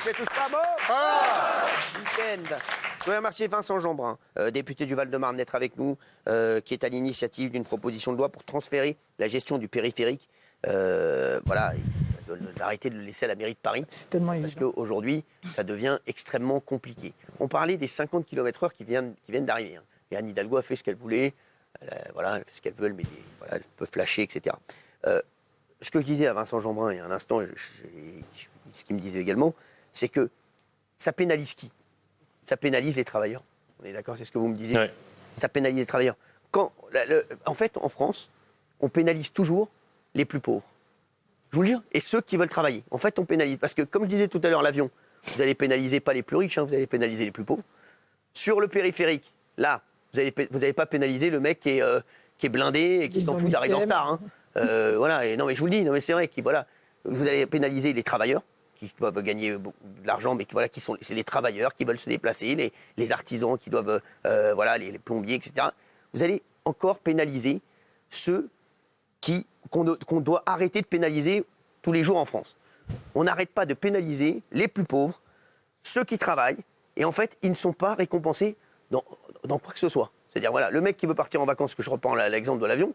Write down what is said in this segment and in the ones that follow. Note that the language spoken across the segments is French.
Je touche pas mot. Week-end. Je voudrais remercier Vincent Jeanbrun, député du Val-de-Marne, d'être avec nous, qui est à l'initiative d'une proposition de loi pour transférer la gestion du périphérique. Voilà, d'arrêter de le laisser à la mairie de Paris. C'est tellement évident. Parce qu'aujourd'hui, ça devient extrêmement compliqué. On parlait des 50 km/h qui viennent d'arriver. Hein. Et Anne Hidalgo a fait ce qu'elle voulait. Elle fait ce qu'elle veut, elle peut flasher, etc. Ce que je disais à Vincent Jeanbrun il y a un instant, ce qu'il me disait également, c'est que ça pénalise qui? Ça pénalise les travailleurs. On est d'accord, c'est ce que vous me disiez. Ouais. Ça pénalise les travailleurs. En fait, en France, on pénalise toujours les plus pauvres. Je vous le dis, et ceux qui veulent travailler. En fait, on pénalise. Parce que, comme je disais tout à l'heure, l'avion, vous allez pénaliser pas les plus riches, hein, vous allez pénaliser les plus pauvres. Sur le périphérique, là, vous n'allez pas pénaliser le mec qui est blindé et qui s'en fout d'arriver en retard. Hein. Voilà. Et non, mais je vous le dis, non, mais c'est vrai que voilà, vous allez pénaliser les travailleurs qui doivent gagner de l'argent, mais c'est les travailleurs qui veulent se déplacer, les artisans qui doivent, les plombiers, etc. Vous allez encore pénaliser ceux qu'on doit arrêter de pénaliser tous les jours en France. On n'arrête pas de pénaliser les plus pauvres, ceux qui travaillent, et en fait, ils ne sont pas récompensés dans quoi que ce soit. C'est-à-dire, voilà, le mec qui veut partir en vacances, que je reprends l'exemple de l'avion,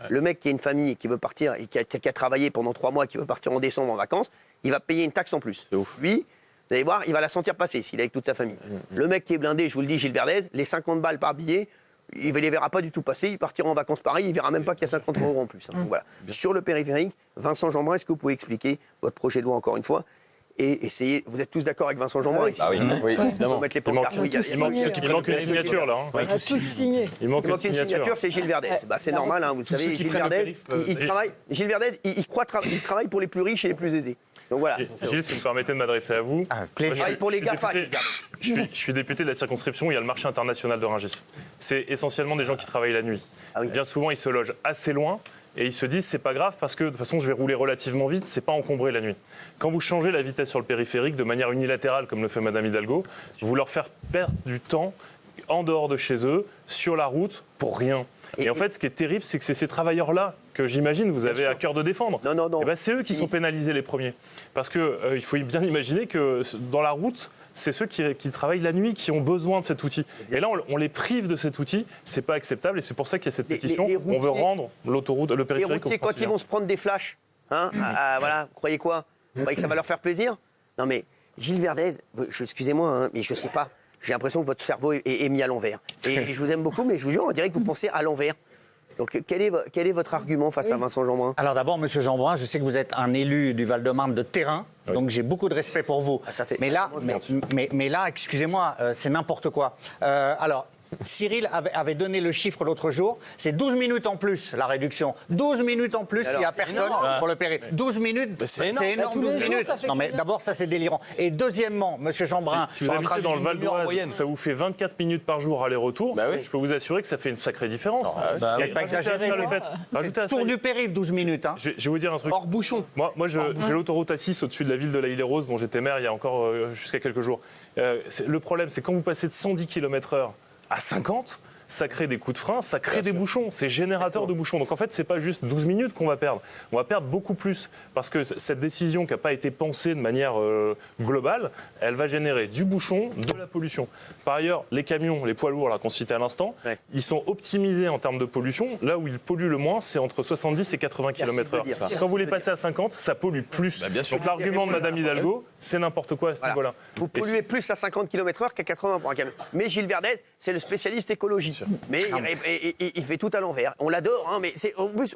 le mec qui a une famille qui veut partir et qui a travaillé pendant 3 mois, qui veut partir en décembre en vacances, il va payer une taxe en plus. C'est ouf. Lui, vous allez voir, il va la sentir passer s'il est avec toute sa famille. Le mec qui est blindé, je vous le dis, Gilles Verdez, les 50 balles par billet, il ne les verra pas du tout passer, il partira en vacances Paris, il ne verra même pas qu'il y a 50 € en plus. Hein. Donc, voilà. Sur le périphérique, Vincent Jeanbrun, est-ce que vous pouvez expliquer votre projet de loi encore une fois et essayer, vous êtes tous d'accord avec Vincent Jeanbrun ici? Ah oui, oui, évidemment. Mettre les pancartes. Il manque une signature là. Hein. On a tous signé. Il manque Il manque une signature, c'est Gilles Verdez. Bah, c'est normal, hein, vous savez, Gilles Verdez, Gilles Verdez, il travaille pour les plus riches et les plus aisés. Donc voilà. Gilles, si vous me permettez de m'adresser à vous. Il travaille pour les GAFA. Je suis député de la circonscription où il y a le marché international de Rungis. C'est essentiellement des gens qui travaillent la nuit. Ah oui. Bien souvent, ils se logent assez loin et ils se disent c'est pas grave parce que de toute façon, je vais rouler relativement vite, c'est pas encombré la nuit. Quand vous changez la vitesse sur le périphérique de manière unilatérale, comme le fait Madame Hidalgo, vous leur faites perdre du temps en dehors de chez eux, sur la route, pour rien. Et en fait, ce qui est terrible, c'est que c'est ces travailleurs-là que j'imagine vous avez à cœur de défendre. Non. Et ben, c'est eux qui sont pénalisés les premiers. Parce qu'il faut bien imaginer que dans la route, c'est ceux qui travaillent la nuit qui ont besoin de cet outil. Et là, on les prive de cet outil. C'est pas acceptable et c'est pour ça qu'il y a cette pétition. On veut rendre l'autoroute, le périphérique. Les routiers, quand ils vont se prendre des flashs, hein, voilà, vous croyez quoi? Vous croyez que ça va leur faire plaisir? Non mais Gilles Verdez, excusez-moi, hein, mais je sais pas. J'ai l'impression que votre cerveau est mis à l'envers. Et je vous aime beaucoup, mais je vous jure, on dirait que vous pensez à l'envers. Donc, quel est votre argument face à Vincent Jeanbrun? Alors d'abord, Monsieur Jeanbrun, je sais que vous êtes un élu du Val-de-Marne de terrain, donc j'ai beaucoup de respect pour vous. Ah, ça fait... mais là, excusez-moi, c'est n'importe quoi. Alors, Cyril avait donné le chiffre l'autre jour, c'est 12 minutes en plus la réduction. 12 minutes en plus, il n'y a personne pour le périphérique. 12 minutes, c'est énorme, 12 minutes. Non mais d'abord, ça c'est délirant. Et deuxièmement, Monsieur Jeanbrun... Si vous habitez dans le Val d'Oise, ça vous fait 24 minutes par jour aller-retour, je peux vous assurer que ça fait une sacrée différence. Pas exagéré. Tour du périph', 12 minutes. Hein. Je vais vous dire un truc. Hors bouchon. Moi j'ai l'autoroute A6 au-dessus de la ville de La Île-et-Roses, dont j'étais maire il y a encore jusqu'à quelques jours. Le problème, c'est quand vous passez de 110 km/h à 50, ça crée des coups de frein, ça crée des bouchons, c'est générateur de bouchons. Donc en fait, c'est pas juste 12 minutes qu'on va perdre, on va perdre beaucoup plus. Parce que cette décision qui n'a pas été pensée de manière globale, elle va générer du bouchon, de la pollution. Par ailleurs, les camions, les poids lourds là, qu'on citait à l'instant, ils sont optimisés en termes de pollution. Là où ils polluent le moins, c'est entre 70 et 80 km/h. Quand vous les passez à 50, ça pollue plus. Donc l'argument de Madame Hidalgo, c'est n'importe quoi à ce niveau-là. Vous polluez plus à 50 km/h qu'à 80 pour un camion. Mais Gilles Verdez, c'est le spécialiste écologie. Mais il fait tout à l'envers. On l'adore, hein, mais en plus,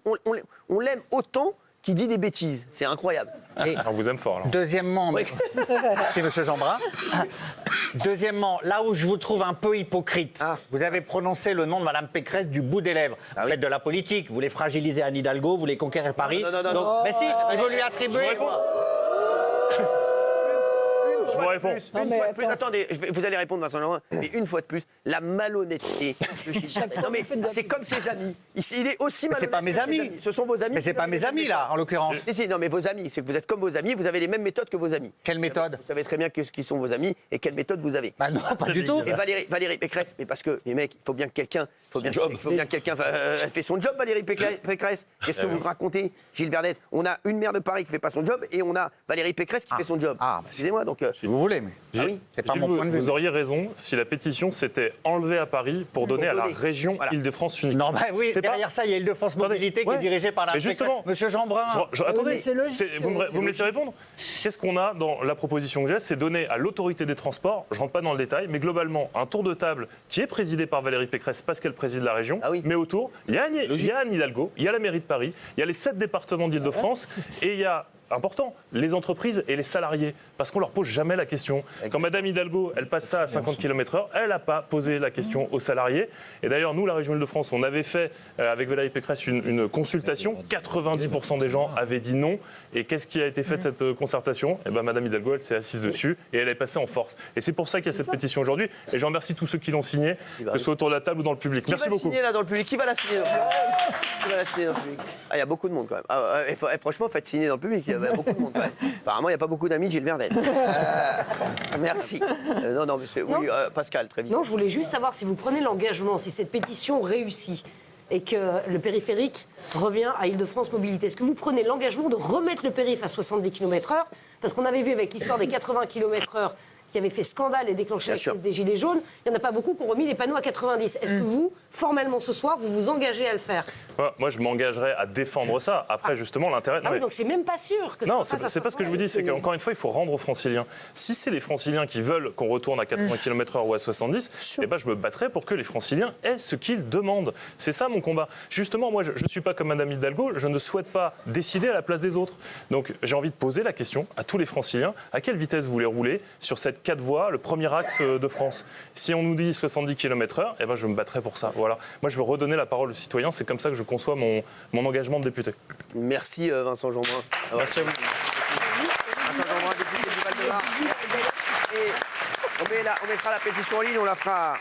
on l'aime autant qu'il dit des bêtises. C'est incroyable. Et on vous aime fort. Alors. Deuxièmement, c'est Monsieur Jeanbrun. Deuxièmement, là où je vous trouve un peu hypocrite, vous avez prononcé le nom de Madame Pécresse du bout des lèvres. Vous faites de la politique, vous voulez fragiliser Anne Hidalgo, vous voulez conquérir Paris. Non. Mais si, il veut lui attribuer. Je vous réponds. Attendez, vous allez répondre Vincent Jeanbrun, mais une fois de plus, la malhonnêteté. Non mais c'est comme ses amis. Il est aussi malhonnête. C'est pas mes amis. Ce sont vos amis. Mais c'est pas mes amis là, en l'occurrence. Si, non mais vos amis, c'est que vous êtes comme vos amis, vous avez les mêmes méthodes que vos amis. Quelle méthode? Vous savez très bien qui sont vos amis et quelle méthode vous avez. Bah non, pas du tout. Et Valérie Pécresse, mais parce que les mecs, il faut bien que quelqu'un, elle fait son job, Valérie Pécresse. Qu'est-ce que vous racontez, Gilles Verdez? On a une maire de Paris qui fait pas son job et on a Valérie Pécresse qui fait son job. Excusez-moi, donc Si vous voulez, mais oui. c'est pas Gilles, mon point de vue. Vous auriez raison si la pétition s'était enlevée à Paris pour donner à la région Île-de-France uniquement. Non, bah oui, C'est derrière ça, il y a Île-de-France Mobilité qui est dirigée par la Mais justement, Monsieur Jean Brun. Attendez, mais c'est logique. vous me laissez répondre. Qu'est-ce qu'on a dans la proposition que j'ai? C'est donner à l'autorité des transports, je ne rentre pas dans le détail, mais globalement, un tour de table qui est présidé par Valérie Pécresse parce qu'elle préside la région. Mais autour, il y a Anne Hidalgo, il y a la mairie de Paris, il y a les 7 départements d'Île-de-France et il y a important, les entreprises et les salariés, parce qu'on leur pose jamais la question. Quand Madame Hidalgo, elle passe ça à 50 km/h, elle n'a pas posé la question aux salariés. Et d'ailleurs, nous, la région Île-de-France, on avait fait avec Valérie Pécresse une consultation. 90% des gens avaient dit non. Et qu'est-ce qui a été fait de cette concertation? Eh ben, Madame Hidalgo, elle s'est assise dessus et elle est passée en force. Et c'est pour ça qu'il y a cette pétition aujourd'hui. Et je remercie tous ceux qui l'ont signée, que ce soit autour de la table ou dans le public. Merci beaucoup. Qui va signer là dans le public? Qui va la signer dans le public? Qui va la signer dans le public? Ah, il y a beaucoup de monde quand même. Franchement, faites signer dans le public. Il y a beaucoup de monde quand même. Apparemment, il n'y a pas beaucoup d'amis de Gilles Verdel. Merci. Non, mais oui, Pascal, très vite. Non, je voulais juste savoir si vous prenez l'engagement, si cette pétition réussit et que le périphérique revient à Île-de-France Mobilité. Est-ce que vous prenez l'engagement de remettre le périph' à 70 km/h? Parce qu'on avait vu avec l'histoire des 80 km/h qui avait fait scandale et déclenché la crise des Gilets jaunes, il n'y en a pas beaucoup qui ont remis les panneaux à 90. Est-ce que vous, formellement ce soir, vous vous engagez à le faire? Moi, je m'engagerais à défendre ça. Après, justement, l'intérêt... Ah oui, donc c'est même pas sûr que ça passe à 60. C'est pas ce que je vous dis. C'est qu'encore une fois, il faut rendre aux Franciliens. Si c'est les Franciliens qui veulent qu'on retourne à 80 km/h ou à 70, eh ben, je me battrai pour que les Franciliens aient ce qu'ils demandent. C'est ça mon combat. Justement, moi, je ne suis pas comme Madame Hidalgo. Je ne souhaite pas décider à la place des autres. Donc, j'ai envie de poser la question à tous les Franciliens. À quelle vitesse vous voulez rouler sur cette 4 voies, le premier axe de France? Si on nous dit 70 km/h, eh ben, je me battrai pour ça. Voilà. Moi, je veux redonner la parole aux citoyens. C'est comme ça que je conçois mon engagement de député. Merci Vincent Jeanbrun. Merci à vous. Vincent Jeanbrun, député du Val-de-Marne. On mettra la pétition en ligne, on la fera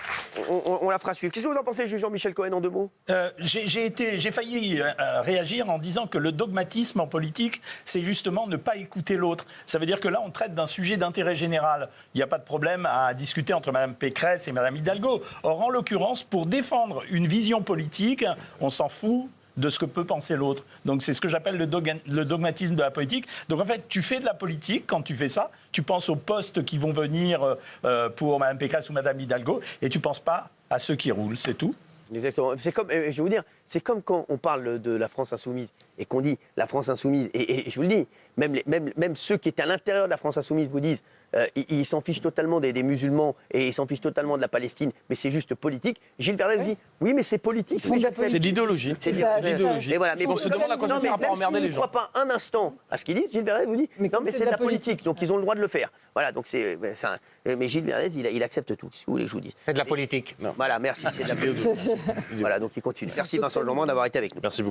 suivre. Qu'est-ce que vous en pensez, juge Jean-Michel Cohen, en 2 mots? J'ai failli réagir en disant que le dogmatisme en politique, c'est justement ne pas écouter l'autre. Ça veut dire que là, on traite d'un sujet d'intérêt général. Il n'y a pas de problème à discuter entre Mme Pécresse et Mme Hidalgo. Or, en l'occurrence, pour défendre une vision politique, on s'en fout de ce que peut penser l'autre. Donc c'est ce que j'appelle le dogmatisme de la politique. Donc en fait, tu fais de la politique quand tu fais ça, tu penses aux postes qui vont venir pour Mme Pécresse ou Mme Hidalgo, et tu ne penses pas à ceux qui roulent, c'est tout. Exactement. C'est comme, je vais vous dire, c'est comme quand on parle de la France insoumise et qu'on dit la France insoumise, et je vous le dis, même ceux qui étaient à l'intérieur de la France insoumise vous disent ils s'en fichent totalement des musulmans et ils s'en fichent totalement de la Palestine, mais c'est juste politique. Gilles Verdel vous dit oui, mais c'est politique. C'est l'idéologie. C'est l'idéologie. Et voilà, mais on se demande à quoi ça sert à emmerder les gens. Je ne crois pas un instant à ce qu'ils disent. Gilles Verdel vous dit non, mais c'est de la politique, donc ils ont le droit de le faire. Voilà, donc mais Gilles Verdel, il accepte tout. Si vous voulez que je vous dise. C'est de la politique. Voilà, merci. C'est de la politique. Voilà, donc il continue. Merci Vincent Jeanbrun d'avoir été avec nous. Merci beaucoup.